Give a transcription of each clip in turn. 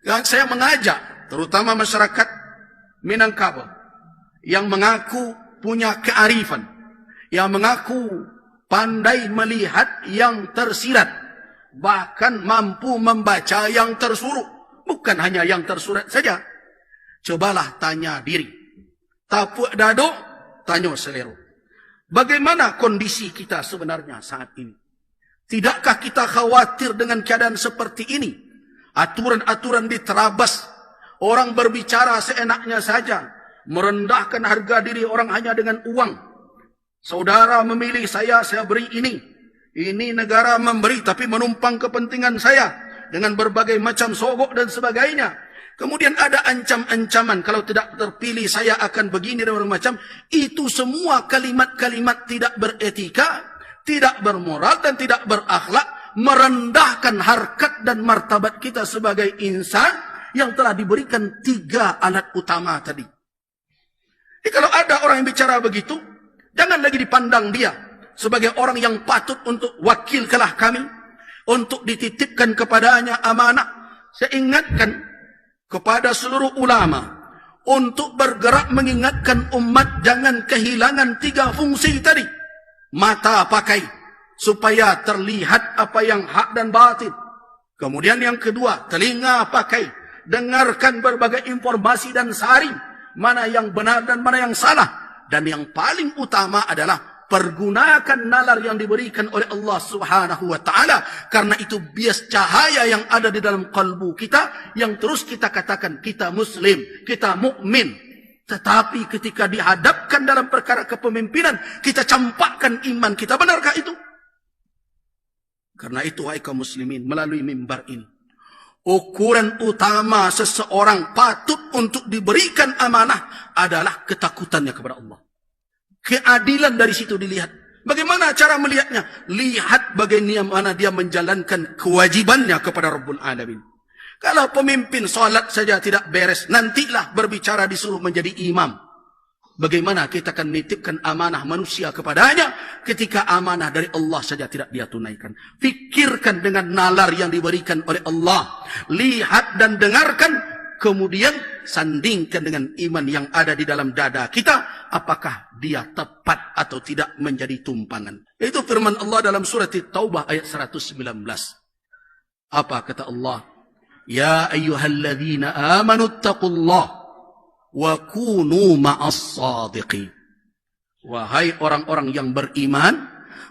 Saya mengajak terutama masyarakat Minangkabau yang mengaku punya kearifan, yang mengaku pandai melihat yang tersirat, bahkan mampu membaca yang tersurat. Bukan hanya yang tersurat saja. Cobalah tanya diri. Tapuk dado, tanya selero. Bagaimana kondisi kita sebenarnya saat ini? Tidakkah kita khawatir dengan keadaan seperti ini? Aturan-aturan diterabas. Orang berbicara seenaknya saja. Merendahkan harga diri orang hanya dengan uang. Saudara memilih saya beri ini. Ini negara memberi tapi menumpang kepentingan saya. Dengan berbagai macam sogok dan sebagainya. Kemudian ada ancam-ancaman. Kalau tidak terpilih saya akan begini dan macam. Itu semua kalimat-kalimat tidak beretika, tidak bermoral dan tidak berakhlak. Merendahkan harkat dan martabat kita sebagai insan yang telah diberikan 3 alat utama tadi. Jadi kalau ada orang yang bicara begitu, jangan lagi dipandang dia sebagai orang yang patut untuk wakilkanlah kami, untuk dititipkan kepadanya amanah. Saya ingatkan kepada seluruh ulama untuk bergerak mengingatkan umat jangan kehilangan 3 fungsi tadi. Mata pakai supaya terlihat apa yang hak dan batil. Kemudian yang kedua, telinga pakai, dengarkan berbagai informasi dan saring mana yang benar dan mana yang salah. Dan yang paling utama adalah pergunakan nalar yang diberikan oleh Allah Subhanahu wa taala, karena itu bias cahaya yang ada di dalam kalbu kita yang terus kita katakan kita muslim, kita mukmin. Tetapi ketika dihadapkan dalam perkara kepemimpinan, kita campakkan iman kita. Benarkah itu? Karena itu wahai kaum muslimin, melalui mimbar ini, ukuran utama seseorang patut untuk diberikan amanah adalah ketakutannya kepada Allah. Keadilan dari situ dilihat. Bagaimana cara melihatnya? Lihat bagaimana dia menjalankan kewajibannya kepada Rabbul Alamin. Kalau pemimpin salat saja tidak beres, nantilah berbicara disuruh menjadi imam. Bagaimana kita akan menitipkan amanah manusia kepadanya ketika amanah dari Allah saja tidak dia tunaikan? Fikirkan dengan nalar yang diberikan oleh Allah. Lihat dan dengarkan, kemudian sandingkan dengan iman yang ada di dalam dada kita. Apakah dia tepat atau tidak menjadi tumpangan? Itu firman Allah dalam surat Taubah ayat 119. Apa kata Allah? Ya ayyuhalladzina amanu taqullah wa kunu ma'as sadiqin. Wahai orang-orang yang beriman,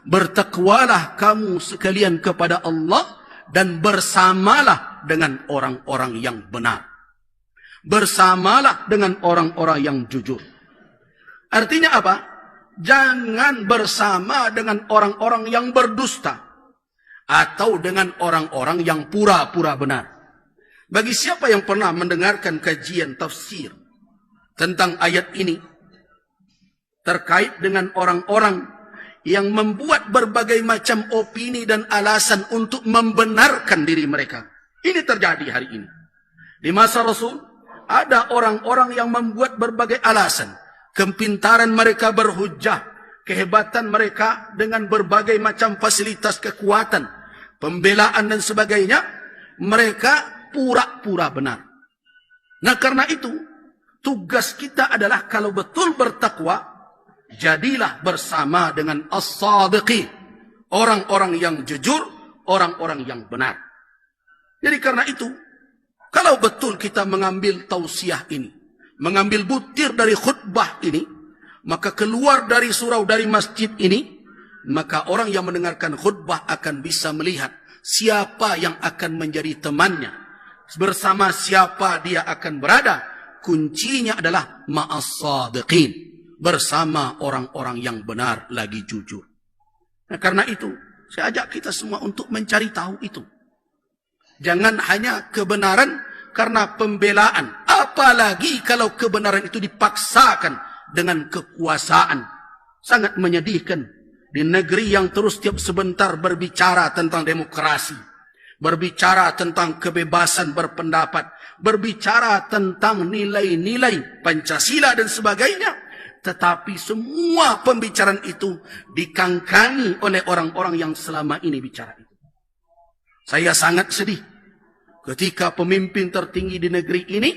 bertakwalah kamu sekalian kepada Allah dan bersamalah dengan orang-orang yang benar. Bersamalah dengan orang-orang yang jujur. Artinya apa? Jangan bersama dengan orang-orang yang berdusta atau dengan orang-orang yang pura-pura benar. Bagi siapa yang pernah mendengarkan kajian tafsir tentang ayat ini terkait dengan orang-orang yang membuat berbagai macam opini dan alasan untuk membenarkan diri mereka. Ini terjadi hari ini. Di masa Rasul ada orang-orang yang membuat berbagai alasan. Kepintaran mereka berhujjah, kehebatan mereka dengan berbagai macam fasilitas kekuatan, pembelaan dan sebagainya. Mereka pura-pura benar. Nah karena itu, tugas kita adalah kalau betul bertakwa, jadilah bersama dengan as-sadiqin, orang-orang yang jujur, orang-orang yang benar. Jadi karena itu, kalau betul kita mengambil tausiah ini, mengambil butir dari khutbah ini, maka keluar dari surau dari masjid ini, maka orang yang mendengarkan khutbah akan bisa melihat siapa yang akan menjadi temannya, bersama siapa dia akan berada. Kuncinya adalah ma'as sadiqin, bersama orang-orang yang benar lagi jujur. Nah, karena itu saya ajak kita semua untuk mencari tahu itu. Jangan hanya kebenaran karena pembelaan, apalagi kalau kebenaran itu dipaksakan dengan kekuasaan. Sangat menyedihkan di negeri yang terus tiap sebentar berbicara tentang demokrasi, berbicara tentang kebebasan berpendapat, berbicara tentang nilai-nilai Pancasila dan sebagainya. Tetapi semua pembicaraan itu dikangkangi oleh orang-orang yang selama ini bicara itu. Saya sangat sedih ketika pemimpin tertinggi di negeri ini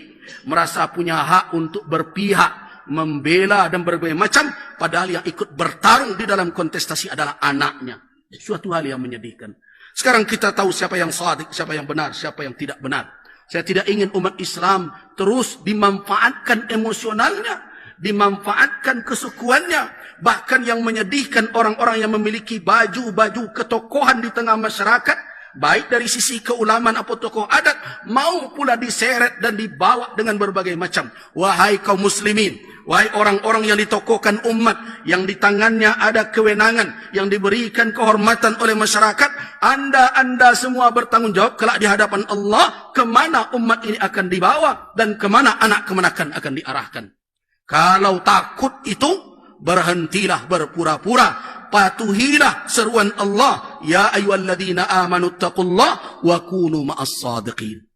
merasa punya hak untuk berpihak, membela dan berbagai macam, padahal yang ikut bertarung di dalam kontestasi adalah anaknya. Suatu hal yang menyedihkan. Sekarang kita tahu siapa yang shadiq, siapa yang benar, siapa yang tidak benar. Saya tidak ingin umat Islam terus dimanfaatkan emosionalnya, dimanfaatkan kesukuannya. Bahkan yang menyedihkan, orang-orang yang memiliki baju-baju ketokohan di tengah masyarakat, baik dari sisi keulamaan atau tokoh adat, mau pula diseret dan dibawa dengan berbagai macam. Wahai kaum muslimin, wahai orang-orang yang ditokohkan umat, yang di tangannya ada kewenangan, yang diberikan kehormatan oleh masyarakat, anda semua bertanggung jawab kelak di hadapan Allah, kemana umat ini akan dibawa dan kemana anak kemenakan akan diarahkan. Kalau takut itu, berhentilah berpura-pura, patuhilah seruan Allah, ya ayyuhalladzina amanu taqullaha wa kunu ma'as shadiqin.